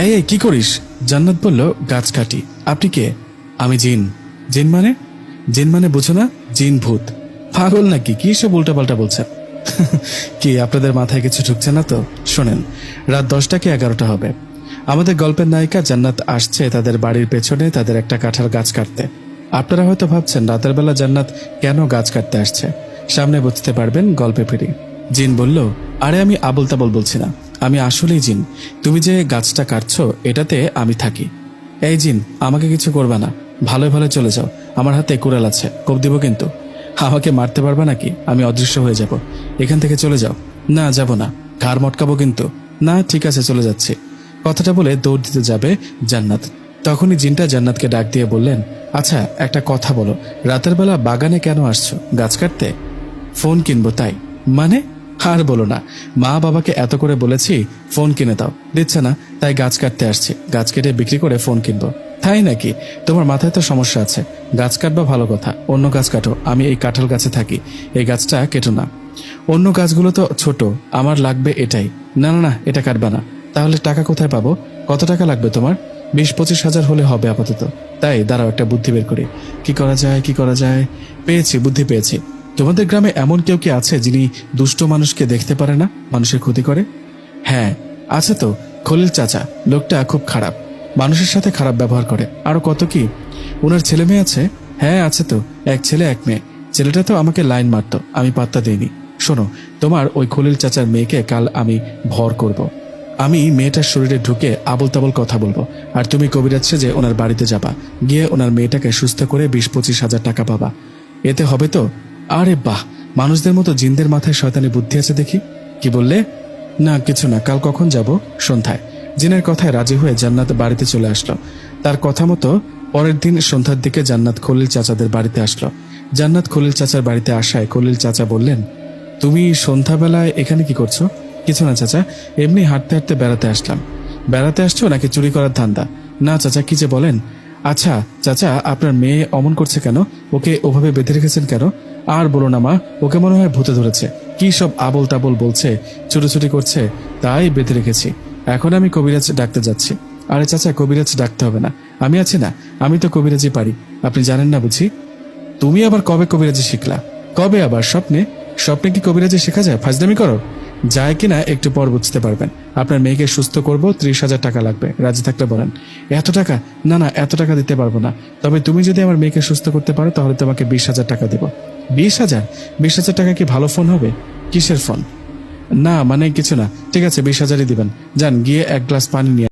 এই এই কি করিস? জান্নাত বলল, গাছ কাটি। আপনি কে? আমি জিন। জিন মানে? জিন মানে বুঝো না? জিন ভূত। পাগল নাকি? কি সব উল্টাপাল্টা বলছেন? কি আপনাদের মাথায় কিছু ঢুকছে না তো? শোনেন, রাত 10টা কি 11টা হবে, আমাদের গল্পের নায়িকা জান্নাত আসছে তাদের বাড়ির পেছনে তাদের একটা কাঁঠাল গাছ কাটতে। আপনারা হয়তো ভাবছেন রাতের বেলা জান্নাত কেন গাছ কাটতে আসছে। সামনে বুঝতে পারবেন গল্পে ফিরি। জিন বলল, আরে আমি আবল তাবল বলছি না, আমি আসলেই জিন। তুমি যে গাছটা কাটছো এটাতে আমি থাকি। এই জিন, আমাকে কিছু করবে না, ভালো ভালো চলে যাও। আমার হাতে কুড়াল আছে, কোপ দিব কিন্তু। আমাকে মারতে পারবে নাকি? আমি অদৃশ্য হয়ে যাব। এখান থেকে চলে যাও। না, যাব না, ঘাড় মটকাবো কিন্তু। না, ঠিক আছে, চলে যাচ্ছি। কথাটা বলে দৌড় দিতে যাবে জান্নাত। তখনই জিনটা জান্নাতকে ডাক দিয়ে বললেন, আচ্ছা একটা কথা বলো, রাতের বেলা বাগানে কেন আসছো? গাছ কাটতে? ফোন কিনবো তাই। মানে? আর বলো না, মা বাবাকে এত করে বলেছি ফোন কিনে দাও, দিচ্ছে না, তাই গাছ কাটতে আসছি। গাছ কেটে বিক্রি করে ফোন কিনবো। তাই নাকি? তোমার মাথায় তো সমস্যা আছে। গাছ কাটবা ভালো কথা, অন্য গাছ কাটো। আমি এই কাঁঠাল গাছে থাকি, এই গাছটা কেটো না। অন্য গাছগুলো তো ছোট, আমার লাগবে এটাই। না না না, এটা কাটবা না। তাহলে টাকা কোথায় পাবো? কত টাকা লাগবে তোমার? 20-25 হাজার হলে হবে আপাতত। তাই দাঁড়াও, একটা বুদ্ধি বের করি। কি করা যায়, কি করা যায়? পেয়েছি, বুদ্ধি পেয়েছি। তোমাদের গ্রামে এমন কেউ কি আছে যিনি দুষ্ট মানুষকে দেখতে পারে না, মানুষের ক্ষতি করে? হ্যাঁ আছে তো, খলিল চাচা। লোকটা খুব খারাপ, মানুষের সাথে খারাপ ব্যবহার করে। আরো কত কি। ওনার ছেলে মেয়ে আছে? হ্যাঁ আছে তো, এক ছেলে এক মেয়ে। ছেলেটা তো আমাকে লাইন মারতো, আমি পাত্তা দিইনি। শোনো, তোমার ওই খলিল চাচার মেয়েকে কাল আমি ভর করব। আমি মেয়েটার শরীরে ঢুকে আবল তাবল কথা বলবো, আর তুমি কবিরাজ সেজে ওনার বাড়িতে যাবা, গিয়ে ওনার মেয়েটাকে সুস্থ করে 20-25 হাজার টাকা পাবা। এতে হবে তো? আরে বাহ, মানুষদের মতো জিনদের মাথায় শয়তানি বুদ্ধি আছে দেখি। কি বললে? না কিছু না, কাল কখন যাব? সন্ধ্যায়। জিনের কথায় রাজি হয়ে জান্নাত বাড়িতে চলে আসলো। তার কথা মতো পরের দিন সন্ধ্যার দিকে জান্নাত খলিল চাচাদের বাড়িতে আসলো। জান্নাত খলিল চাচার বাড়িতে আসায় খলিল চাচা বললেন, তুমি সন্ধ্যাবেলায় এখানে কি করছো? কিছু না চাচা, এমনি হাঁটতে হাঁটতে বেড়াতে আসলাম। বেড়াতে আসছো নাকি চুরি করার ধান্দা? না চাচা, কি যে বলেন। আচ্ছা চাচা, আপনার মেয়ে অমন করছে কেন? ওকে ওভাবে বেঁধে রেখেছেন কেন? আর বলো না মা, ওকে মনে হয় ভূতে ধরেছে। কি সব আবল তাবল বলছে, ছুটোছুটি করছে, তাই বেঁধে রেখেছি। এখন আমি কবিরাজ ডাকতে যাচ্ছি। আরে চাচা, কবিরাজ ডাকতে হবে না, আমি আছি না, আমি তো কবিরাজি পারি। আপনি জানেন না বুঝি? তুমি আবার কবে কবিরাজি শিখলা? কবে আবার? স্বপ্নে? স্বপ্নে কি কবিরাজি শেখা যায়? ফাজলামি করো। যায় কিনা একটু পর বুঝতে পারবেন। আপনার মেয়েকে সুস্থ করব, 30 হাজার টাকা লাগবে, রাজি থাকলে বলেন। এত টাকা? না না, এত টাকা দিতে পারবো না। তবে তুমি যদি আমার মেয়েকে সুস্থ করতে পারো তাহলে তোমাকে 20 হাজার টাকা দেবো। 20 হাজার? 20 হাজার টাকা কি ভালো ফোন হবে? কিসের ফোন? না মানে কিছু না, ঠিক আছে 20 হাজারই দিবেন। যান, গিয়ে এক গ্লাস পানি নিয়ে